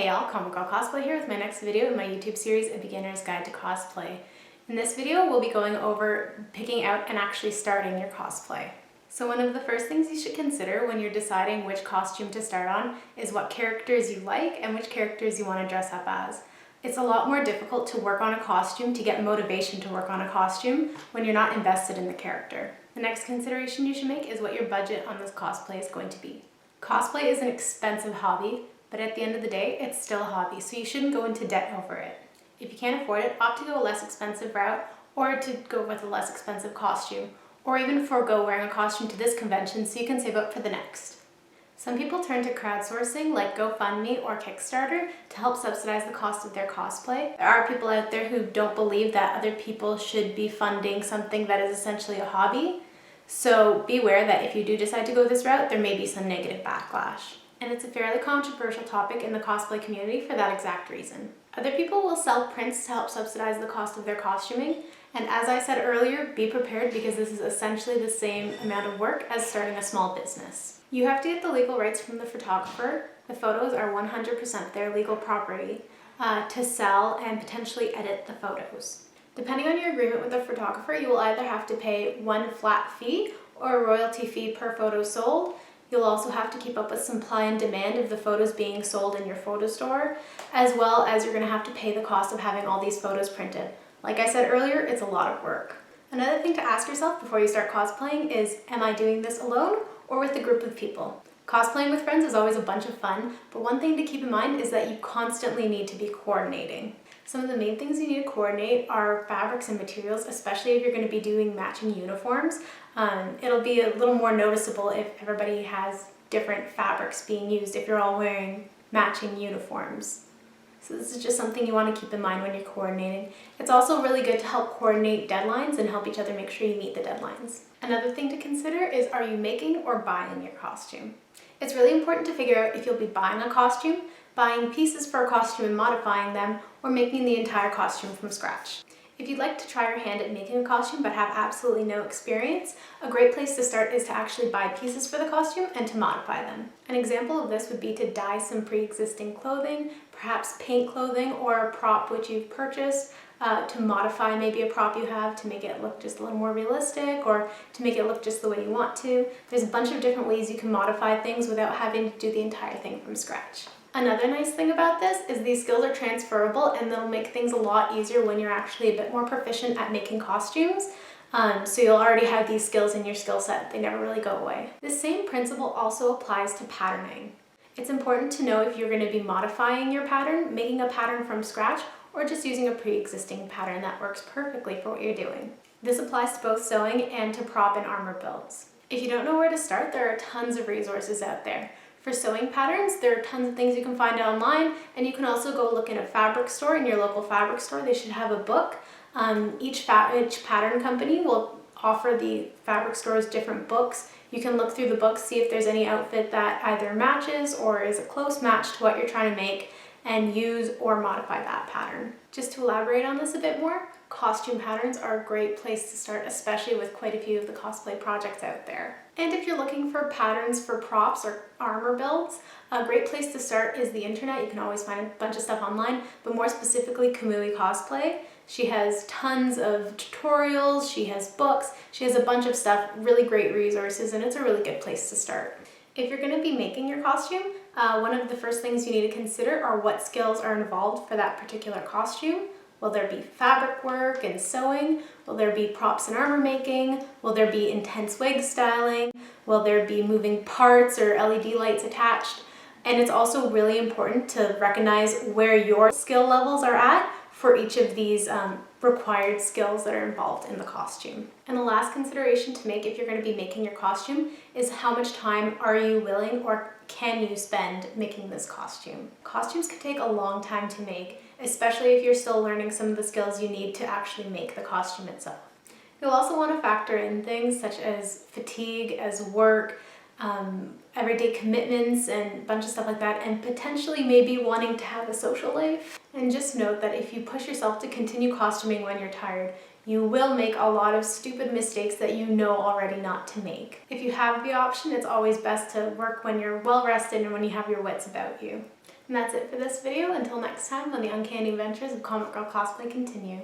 Hey y'all, Comic Girl Cosplay here with my next video in my YouTube series, A Beginner's Guide to Cosplay. In this video, we'll be going over picking out and actually starting your cosplay. So one of the first things you should consider when you're deciding which costume to start on is what characters you like and which characters you want to dress up as. It's a lot more difficult to work on a costume, to get motivation to work on a costume, when you're not invested in the character. The next consideration you should make is what your budget on this cosplay is going to be. Cosplay is an expensive hobby, but at the end of the day, it's still a hobby, so you shouldn't go into debt over it. If you can't afford it, opt to go a less expensive route, or to go with a less expensive costume, or even forego wearing a costume to this convention so you can save up for the next. Some people turn to crowdsourcing like GoFundMe or Kickstarter to help subsidize the cost of their cosplay. There are people out there who don't believe that other people should be funding something that is essentially a hobby, so be aware that if you do decide to go this route, there may be some negative backlash. And it's a fairly controversial topic in the cosplay community for that exact reason. Other people will sell prints to help subsidize the cost of their costuming, and as I said earlier, be prepared because this is essentially the same amount of work as starting a small business. You have to get the legal rights from the photographer. The photos are 100% their legal property to sell and potentially edit the photos. Depending on your agreement with the photographer, you will either have to pay one flat fee or a royalty fee per photo sold. You'll also have to keep up with supply and demand of the photos being sold in your photo store, as well as you're going to have to pay the cost of having all these photos printed. Like I said earlier, it's a lot of work. Another thing to ask yourself before you start cosplaying is, am I doing this alone or with a group of people? Cosplaying with friends is always a bunch of fun, but one thing to keep in mind is that you constantly need to be coordinating. Some of the main things you need to coordinate are fabrics and materials, especially if you're going to be doing matching uniforms. It'll be a little more noticeable if everybody has different fabrics being used, if you're all wearing matching uniforms. So this is just something you want to keep in mind when you're coordinating. It's also really good to help coordinate deadlines and help each other make sure you meet the deadlines. Another thing to consider is, are you making or buying your costume? It's really important to figure out if you'll be buying a costume, buying pieces for a costume and modifying them, or making the entire costume from scratch. If you'd like to try your hand at making a costume but have absolutely no experience, a great place to start is to actually buy pieces for the costume and to modify them. An example of this would be to dye some pre-existing clothing, perhaps paint clothing or a prop which you've purchased, to modify maybe a prop you have to make it look just a little more realistic or to make it look just the way you want to. There's a bunch of different ways you can modify things without having to do the entire thing from scratch. Another nice thing about this is these skills are transferable and they'll make things a lot easier when you're actually a bit more proficient at making costumes. So you'll already have these skills in your skill set. They never really go away. This same principle also applies to patterning. It's important to know if you're going to be modifying your pattern, making a pattern from scratch, or just using a pre-existing pattern that works perfectly for what you're doing. This applies to both sewing and to prop and armor builds. If you don't know where to start, there are tons of resources out there. For sewing patterns, there are tons of things you can find online, and you can also go look in a fabric store, in your local fabric store. They should have a book. Each pattern company will offer the fabric stores different books. You can look through the books, see if there's any outfit that either matches or is a close match to what you're trying to make, and use or modify that pattern. Just to elaborate on this a bit more, costume patterns are a great place to start, especially with quite a few of the cosplay projects out there. And if you're looking for patterns for props or armor builds, a great place to start is the internet. You can always find a bunch of stuff online, but more specifically Kamui Cosplay. She has tons of tutorials, she has books, she has a bunch of stuff, really great resources, and it's a really good place to start. If you're going to be making your costume, one of the first things you need to consider are what skills are involved for that particular costume. Will there be fabric work and sewing? Will there be props and armor making? Will there be intense wig styling? Will there be moving parts or LED lights attached? And it's also really important to recognize where your skill levels are at for each of these required skills that are involved in the costume. And the last consideration to make if you're going to be making your costume is how much time are you willing or can you spend making this costume. Costumes can take a long time to make, especially if you're still learning some of the skills you need to actually make the costume itself. You'll also want to factor in things such as fatigue, as work, everyday commitments and a bunch of stuff like that, and potentially maybe wanting to have a social life. And just note that if you push yourself to continue costuming when you're tired, you will make a lot of stupid mistakes that you know already not to make. If you have the option, it's always best to work when you're well rested and when you have your wits about you. And that's it for this video. Until next time, when the uncanny adventures of Comic Girl Cosplay continue.